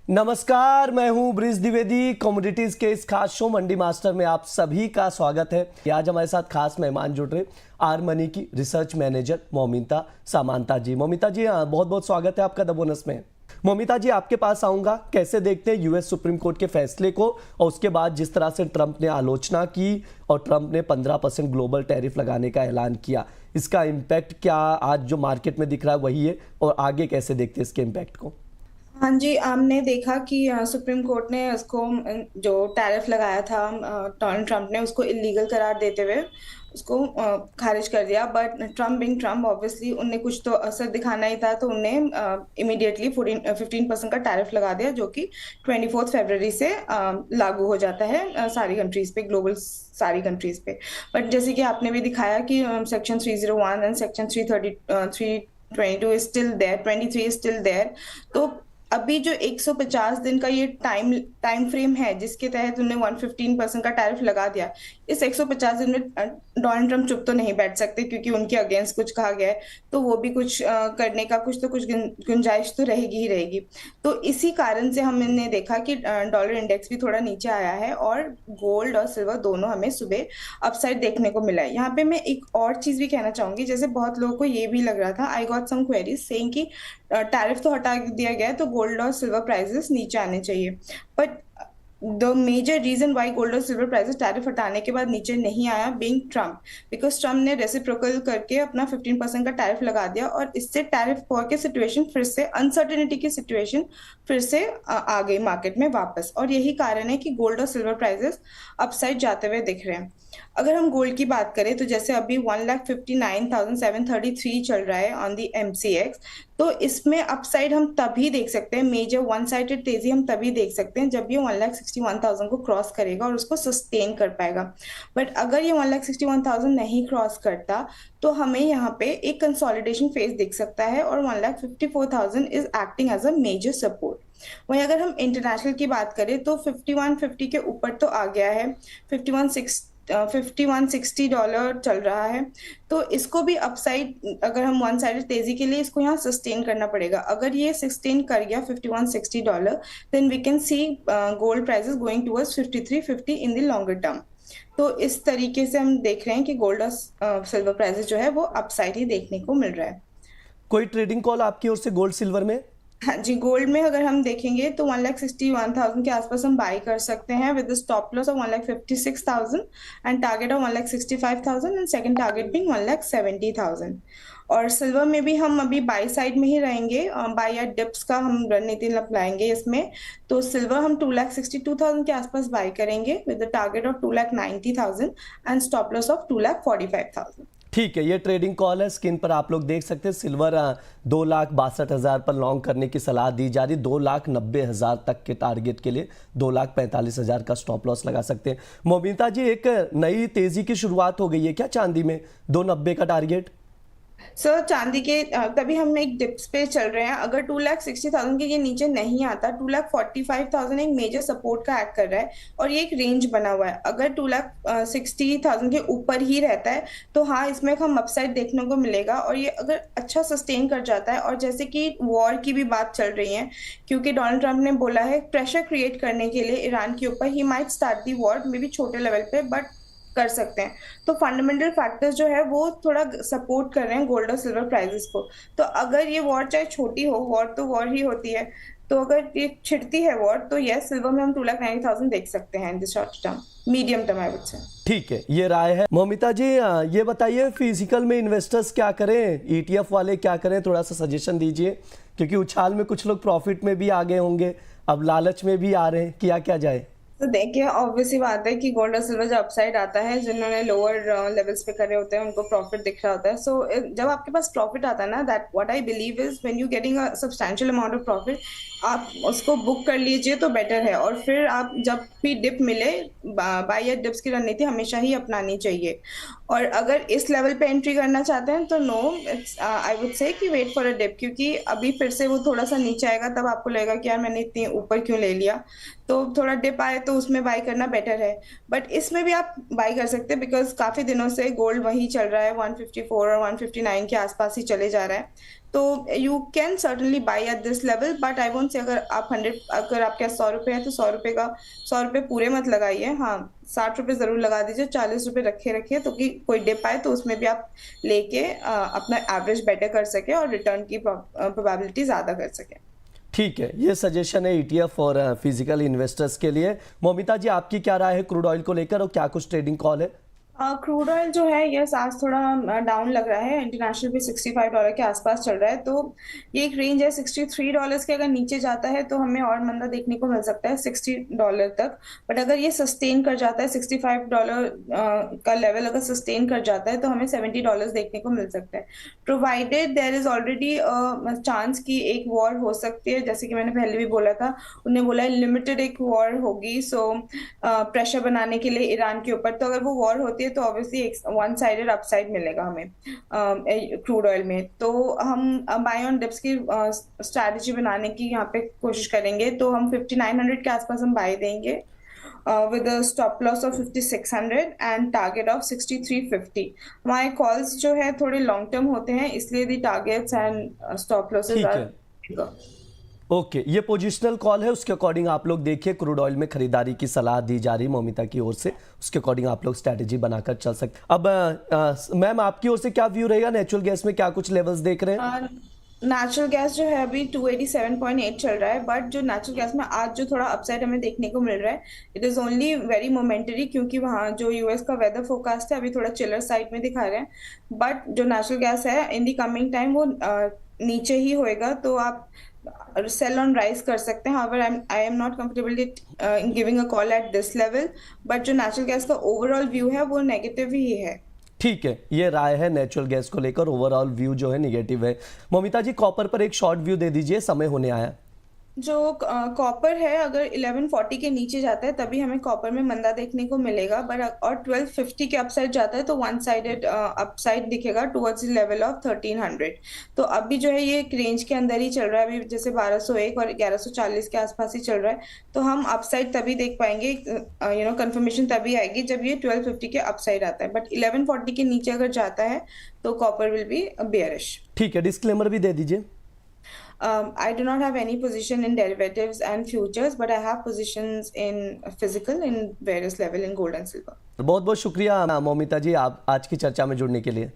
नमस्कार, मैं हूं ब्रिज द्विवेदी। कमोडिटीज के इस खास शो मंडी मास्टर में आप सभी का स्वागत है। आज हमारे साथ खास मेहमान जुड़ रहे आर मनी की रिसर्च मैनेजर मोमिता सामांता जी। मोमिता जी, बहुत बहुत स्वागत है आपका द बोनस में। मोमिता जी, आपके पास आऊंगा। कैसे देखते हैं यूएस सुप्रीम कोर्ट के फैसले को, और उसके बाद जिस तरह से ट्रंप ने आलोचना की और ट्रंप ने 15% ग्लोबल टैरिफ लगाने का ऐलान किया, इसका इम्पैक्ट क्या आज जो मार्केट में दिख रहा है वही है, और आगे कैसे देखते हैं इसके इम्पैक्ट को? हाँ जी, हमने देखा कि सुप्रीम कोर्ट ने उसको जो टैरिफ लगाया था डोनाल्ड ट्रंप ने उसको इलीगल करार देते हुए उसको खारिज कर दिया। But Trump being Trump obviously उनने कुछ तो असर दिखाना ही था, तो उनने इमीडिएटली 15% का टैरिफ लगा दिया, जो कि 24 फरवरी से लागू हो जाता है सारी कंट्रीज पे, ग्लोबल सारी कंट्रीज पे। बट जैसे कि आपने भी दिखाया कि section 301 and section 322 is still there, 23 is still there. तो अभी जो 150 दिन का ये टाइम फ्रेम है जिसके तहत उन्हें 115% का टैरिफ लगा दिया, इस 150 दिन में डोनाल्ड ट्रंप चुप तो नहीं बैठ सकते, क्योंकि उनके अगेंस्ट कुछ कहा गया है, तो वो भी कुछ करने का कुछ तो कुछ गुंजाइश तो रहेगी ही रहेगी। तो इसी कारण से हमने देखा कि डॉलर इंडेक्स भी थोड़ा नीचे आया है, और गोल्ड और सिल्वर दोनों हमें सुबह अपसाइड देखने को मिला है। यहाँ पे मैं एक और चीज भी कहना चाहूंगी, जैसे बहुत लोगों को ये भी लग रहा था, I got some queries saying कि टैरिफ तो हटा दिया गया है तो गोल्ड और सिल्वर प्राइसेस नीचे आने चाहिए। But the major reason why gold और सिल्वर प्राइसेस टैरिफ हटाने के बाद नीचे नहीं आया बीइंग ट्रम्प, बिकॉज ट्रम्प ने रेसिप्रोकल करके अपना 15% का टैरिफ लगा दिया, और इससे टैरिफ वॉर की सिचुएशन फिर से, अनसर्टेनिटी की सिचुएशन फिर से आ गई मार्केट में वापस। और यही कारण है कि गोल्ड और सिल्वर प्राइसेस अपसाइड जाते हुए दिख रहे हैं। अगर हम गोल्ड की बात करें तो जैसे अभी 1,59,733 चल रहा है ऑन दी MCX, तो इसमें अपसाइड हम तभी देख सकते हैं, मेजर वन साइडेड तेजी हम तभी देख सकते हैं जब ये 1,61,000 को क्रॉस करेगा और उसको सस्टेन कर पाएगा। बट अगर ये 1,61,000 नहीं क्रॉस करता तो हमें यहाँ पे एक कंसोलिडेशन फेज दिख सकता है, और 1,54,000 is acting as a major support. वहीं अगर हम इंटरनेशनल की बात करें तो 5150 के ऊपर तो आ गया है, 5160 डॉलर चल रहा है। तो इसको भी अपसाइड, अगर हम वन साइड तेजी के लिए इसको यहाँ सस्टेन करना पड़ेगा। अगर ये सस्टेन कर गया 5160 dollar, then we can see gold prices going towards 5350 in the longer term. तो इस तरीके से हम देख रहे हैं कि गोल्ड और सिल्वर प्राइसेस जो है वो अपसाइड ही देखने को मिल रहा है। कोई ट्रेडिंग कॉल आपकी ओर से गोल्ड सिल्वर में? हाँ जी, गोल्ड में अगर हम देखेंगे तो 1,61,000 के आसपास हम बाई कर सकते हैं with stop loss of 1,56,000 and target of 1,65,000 and second target भी 1,70,000। और सिल्वर में भी हम अभी बाई साइड में ही रहेंगे, बाई या डिप्स का हम रणनीति अपनाएंगे इसमें। तो सिल्वर हम 2,62,000 के आसपास बाई करेंगे with target of 2,90,000 and stop loss of 2,45,000। ठीक है, ये ट्रेडिंग कॉल है, स्क्रीन पर आप लोग देख सकते हैं। सिल्वर 2,62,000 पर लॉन्ग करने की सलाह दी जा रही, 2,90,000 तक के टारगेट के लिए 2,45,000 का स्टॉप लॉस लगा सकते हैं। मोमिता जी, एक नई तेजी की शुरुआत हो गई है क्या चांदी में? 2,90 का टारगेट। सर चांदी के तभी हम एक डिप्स पे चल रहे हैं। अगर 2,60,000 के ये नीचे नहीं आता, 2,45,000 एक मेजर सपोर्ट का एक्ट कर रहा है, और ये एक रेंज बना हुआ है। अगर 2,60,000 के ऊपर ही रहता है तो हाँ, इसमें हम अपसाइड देखने को मिलेगा। और ये अगर अच्छा सस्टेन कर जाता है, और जैसे कि वॉर की भी बात चल रही है, क्योंकि डोनाल्ड ट्रंप ने बोला है प्रेशर क्रिएट करने के लिए ईरान के ऊपर, he might start the war, may be छोटे लेवल पे, बट कर सकते हैं। तो फंडामेंटल फैक्टर्स जो है वो थोड़ा सपोर्ट कर रहे हैं गोल्ड और सिल्वर प्राइसेस को। तो अगर ये वॉर चाहे छोटी हो, वॉर तो वॉर ही होती है, तो अगर ये छिड़ती है वॉर, तो यस, सिल्वर में हम 2,90,000 देख सकते हैं in the short term, medium term I would say. ठीक है, ये राय है। मोमिता जी, ये बताइए फिजिकल में इन्वेस्टर्स क्या करें, ETF वाले क्या करें, थोड़ा सा सजेशन दीजिए, क्योंकि उछाल में कुछ लोग प्रॉफिट में भी आ गए होंगे, अब लालच में भी आ रहे हैं, किया क्या जाए? तो देखिए, ऑब्वियसली बात है कि गोल्ड और सिल्वर जब अपसाइड आता है, जिन्होंने लोअर लेवल्स पे करे होते हैं उनको प्रॉफिट दिख रहा होता है। सो जब आपके पास प्रॉफिट आता है ना, that what I believe is when you getting a substantial amount of profit, आप उसको बुक कर लीजिए तो बेटर है। और फिर आप जब भी डिप मिले, बाय या डिप्स की रणनीति हमेशा ही अपनानी चाहिए। और अगर इस लेवल पे एंट्री करना चाहते हैं तो no, it's I would say कि वेट फॉर अ डिप, क्योंकि अभी फिर से वो थोड़ा सा नीचे आएगा, तब आपको लगेगा कि यार मैंने इतनी ऊपर क्यों ले लिया। तो थोड़ा डिप आए तो उसमें बाय करना बेटर है। बट इसमें भी आप बाय कर सकते हैं, बिकॉज काफी दिनों से गोल्ड वही चल रहा है, 154 और 159 के आसपास ही चले जा रहा है। तो you can certainly by at this level, but I won't say अगर आप 100, अगर आपके पास 100 रुपए है तो 100 रुपए का 100 रुपए पूरे मत लगाइए। हाँ, 60 रुपए जरूर लगा दीजिए, 40 रुपए रखे रखिए, तो कि कोई डिप आए तो उसमें भी आप लेके अपना एवरेज बेटर कर सके और रिटर्न की प्रोबेबिलिटी ज्यादा कर सके। ठीक है, ये सजेशन है ईटीएफ और फिजिकल इन्वेस्टर्स के लिए। मौमिता जी, आपकी क्या राय है क्रूड ऑयल को लेकर और क्या कुछ ट्रेडिंग कॉल है? क्रूड ऑयल जो है ये आज थोड़ा डाउन लग रहा है। इंटरनेशनल भी $65 के आसपास चल रहा है, तो ये एक रेंज है $63 के। अगर नीचे जाता है तो हमें और मंदा देखने को मिल सकता है $60 तक। बट अगर ये सस्टेन कर जाता है $65 का लेवल अगर सस्टेन कर जाता है तो हमें $70 देखने को मिल सकता है, provided there is already chance कि एक वॉर हो सकती है। जैसे कि मैंने पहले भी बोला था, उन्हें बोला है लिमिटेड एक वॉर होगी, सो प्रेशर बनाने के लिए ईरान के ऊपर। तो अगर वो वॉर होती है तो ऑब्वियसली एक वन साइडेड अपसाइड मिलेगा हमें क्रूड ऑयल में। तो हम बाय ऑन डिप्स की स्ट्रैटेजी बनाने की यहाँ पे कोशिश करेंगे। तो हम 5900 के आसपास हम बाय देंगे with a stop loss of 5600 and target of 6350। हमारे कॉल्स जो है थोड़े लॉन्ग टर्म होते हैं, इसलिए दी टारगेट्स एंड स्टॉप लॉसेस ठीक आर है, ओके, ये पोजिशनल कॉल है, उसके अकॉर्डिंग आप लोग देखिए। क्रूड ऑयल में खरीदारी की सलाह दी जा रही है मौमिता की ओर से, उसके अकॉर्डिंग आप लोग स्ट्रैटेजी बनाकर चल सकते। अब मैम, आपकी ओर से क्या व्यू रहेगा? नेचुरल गैस में क्या कुछ लेवल्स देख रहे हैं? नेचुरल गैस जो है अभी 287.8 चल रहा है, बट जो नेचुरल गैस में आज जो थोड़ा अपसाइड हमें देखने को मिल रहा है, it is only very momentary, क्योंकि वहाँ जो यूएस का वेदर फोरकास्ट है अभी थोड़ा चिलर साइड में दिखा रहे हैं। बट जो नेचुरल गैस है इन दी कमिंग टाइम वो नीचे ही होएगा, तो आप सेल ऑन राइज कर सकते हैं। However I am not comfortable in giving a call at this level, but जो नेचुरल गैस का ओवरऑल व्यू है वो नेगेटिव ही है। ठीक है, ये राय है नेचुरल गैस को लेकर, ओवरऑल व्यू जो है निगेटिव है। मौमिता जी, कॉपर पर एक शॉर्ट व्यू दे दीजिए, समय होने आया। जो कॉपर है अगर 1140 के नीचे जाता है तभी हमें कॉपर में मंदा देखने को मिलेगा, बट और 1250 के अपसाइड जाता है तो वन साइडेड अपसाइड दिखेगा टुवर्ड्स द लेवल ऑफ 1300। तो अभी जो है ये एक रेंज के अंदर ही चल रहा है, अभी जैसे 1201 और 1140 के आसपास ही चल रहा है। तो हम अपसाइड तभी देख पाएंगे, कंफर्मेशन तभी आएगी जब ये 1250 के अपसाइड आता है। बट 1140 के नीचे अगर जाता है तो कॉपर विल बी बेयरिश। ठीक है, डिस्क्लेमर भी दे दीजिए। I do not have any position in derivatives and futures, but I have positions in physical in various level in gold and silver. बहुत बहुत शुक्रिया मौमिता जी, आप आज की चर्चा में जुड़ने के लिए।